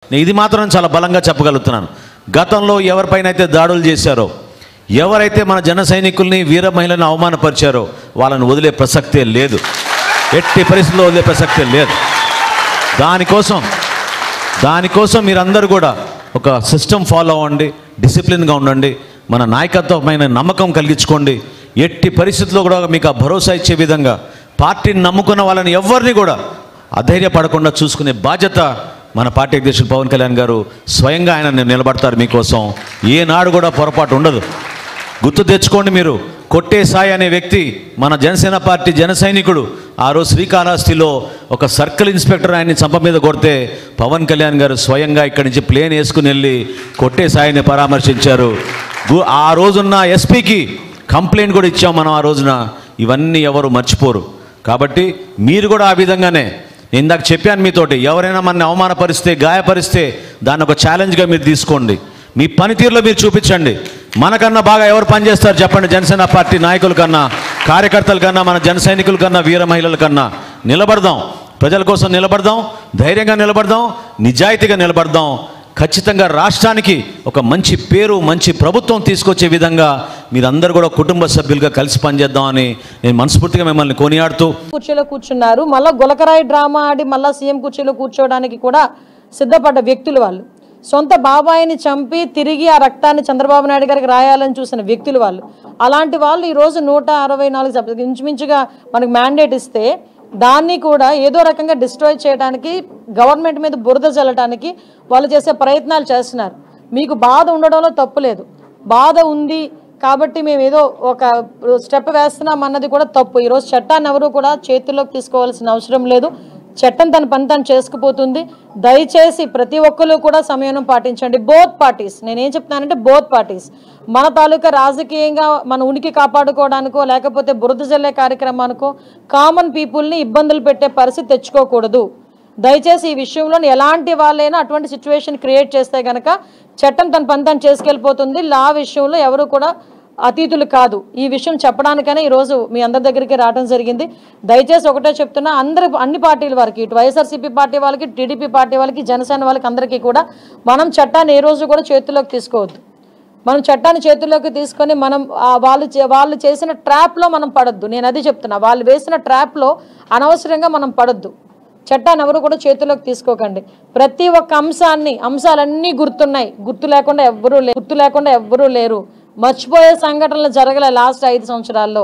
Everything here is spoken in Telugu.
నేను ఇది మాత్రం చాలా బలంగా చెప్పగలుగుతున్నాను. గతంలో ఎవరిపైన అయితే దాడులు చేశారో, ఎవరైతే మన జన సైనికుల్ని, వీర మహిళలను అవమానపరిచారో వాళ్ళని వదిలే ప్రసక్తే లేదు. ఎట్టి పరిస్థితుల్లో వదిలే ప్రసక్తే లేదు. దానికోసం మీరందరూ కూడా ఒక సిస్టమ్ ఫాలో అవ్వండి, డిసిప్లిన్గా ఉండండి, మన నాయకత్వమైన నమ్మకం కలిగించుకోండి. ఎట్టి పరిస్థితుల్లో కూడా మీకు ఆ భరోసా ఇచ్చే విధంగా పార్టీని నమ్ముకున్న వాళ్ళని ఎవరిని కూడా అధైర్యపడకుండా చూసుకునే బాధ్యత మన పార్టీ అధ్యక్షులు పవన్ కళ్యాణ్ గారు స్వయంగా ఆయన నిలబడతారు మీకోసం. ఏనాడు కూడా పొరపాటు ఉండదు. గుర్తు తెచ్చుకోండి, మీరు కొట్టే సాయి అనే వ్యక్తి మన జనసేన పార్టీ జన సైనికుడు. ఆ రోజు శ్రీకాళహస్తిలో ఒక సర్కిల్ ఇన్స్పెక్టర్ ఆయన్ని చంప మీద కొడితే పవన్ కళ్యాణ్ గారు స్వయంగా ఇక్కడి నుంచి ప్లేన్ వేసుకుని వెళ్ళి కొట్టే సాయిని పరామర్శించారు. ఆ రోజున్న ఎస్పీకి కంప్లైంట్ కూడా ఇచ్చాం మనం ఆ రోజున. ఇవన్నీ ఎవరు మర్చిపోరు. కాబట్టి మీరు కూడా ఆ విధంగానే, నేను ఇందాక చెప్పాను మీతోటి, ఎవరైనా మనని అవమానపరిస్తే, గాయపరిస్తే దాన్ని ఒక ఛాలెంజ్గా మీరు తీసుకోండి. మీ పనితీరులో మీరు చూపించండి. మనకన్నా బాగా ఎవరు పనిచేస్తారు చెప్పండి? జనసేన పార్టీ నాయకుల కన్నా, కార్యకర్తల కన్నా, మన జన సైనికుల కన్నా, వీర మహిళల కన్నా. నిలబడదాం, ప్రజల కోసం నిలబడదాం, ధైర్యంగా నిలబడదాం, నిజాయితీగా నిలబడదాం. ఖచ్చితంగా రాష్ట్రానికి ఒక మంచి పేరు, మంచి ప్రభుత్వం తీసుకొచ్చే విధంగా మీరందరూ కూడా కుటుంబ సభ్యులుగా కలిసి పనిచేద్దామని నేను మనస్ఫూర్తిగా మిమ్మల్ని కొనియాడుతూ. కుర్చీలో కూర్చున్నారు, మళ్ళీ గులకరాయి డ్రామా ఆడి మళ్ళీ సీఎం కుర్చీలో కూర్చోవడానికి కూడా సిద్ధపడ్డ వ్యక్తులు వాళ్ళు. సొంత బాబాయిని చంపి తిరిగి ఆ రక్తాన్ని చంద్రబాబు నాయుడు గారికి రాయాలని చూసిన వ్యక్తులు వాళ్ళు. అలాంటి వాళ్ళు ఈరోజు 164 ఇంచుమించుగా మనకు మ్యాండేట్ ఇస్తే దాన్ని కూడా ఏదో రకంగా డిస్ట్రాయ్ చేయడానికి, గవర్నమెంట్ మీద బురద చల్లడానికి వాళ్ళు చేసే ప్రయత్నాలు చేస్తున్నారు. మీకు బాధ ఉండడంలో తప్పు లేదు. బాధ ఉంది కాబట్టి మేము ఏదో ఒక స్టెప్ వేస్తున్నాం అన్నది కూడా తప్పు. ఈరోజు చట్టాన్ని ఎవరు కూడా చేతుల్లోకి తీసుకోవాల్సిన అవసరం లేదు. చట్టం తన పని తను చేసుకుపోతుంది. దయచేసి ప్రతి ఒక్కరు కూడా సంయమనం పాటించండి. బోత్ పార్టీస్, నేనేం చెప్తున్నానంటే బోత్ పార్టీస్ మన తాలూకా రాజకీయంగా మన ఉనికి కాపాడుకోవడానికో లేకపోతే బురద జల్లే కార్యక్రమానికో కామన్ పీపుల్ని ఇబ్బందులు పెట్టే పరిస్థితి తెచ్చుకోకూడదు. దయచేసి ఈ విషయంలో ఎలాంటి వాళ్ళైనా అటువంటి సిచ్యువేషన్ క్రియేట్ చేస్తే కనుక చట్టం తన పని తను చేసుకెళ్ళిపోతుంది. లా విషయంలో ఎవరు కూడా అతీతులు కాదు. ఈ విషయం చెప్పడానికైనా ఈరోజు మీ అందరి దగ్గరికి రావడం జరిగింది. దయచేసి ఒకటే చెప్తున్నా, అన్ని పార్టీల వారికి, ఇటు వైఎస్ఆర్సీపీ పార్టీ వాళ్ళకి, టీడీపీ పార్టీ వాళ్ళకి, జనసేన వాళ్ళకి అందరికీ కూడా మనం చట్టాన్ని ఏ రోజు కూడా చేతుల్లోకి తీసుకోవద్దు. మనం చట్టాన్ని చేతుల్లోకి తీసుకొని మనం వాళ్ళు చేసిన ట్రాప్లో మనం పడొద్దు. నేను అది చెప్తున్నా, వాళ్ళు వేసిన ట్రాప్లో అనవసరంగా మనం పడొద్దు. చట్టాన్ని ఎవరు కూడా చేతుల్లోకి తీసుకోకండి. ప్రతి ఒక్క అంశాలన్నీ గుర్తున్నాయి. గుర్తు లేకుండా ఎవ్వరూ లేరు. మర్చిపోయే సంఘటనలు జరగలే లాస్ట్ 5 సంవత్సరాల్లో.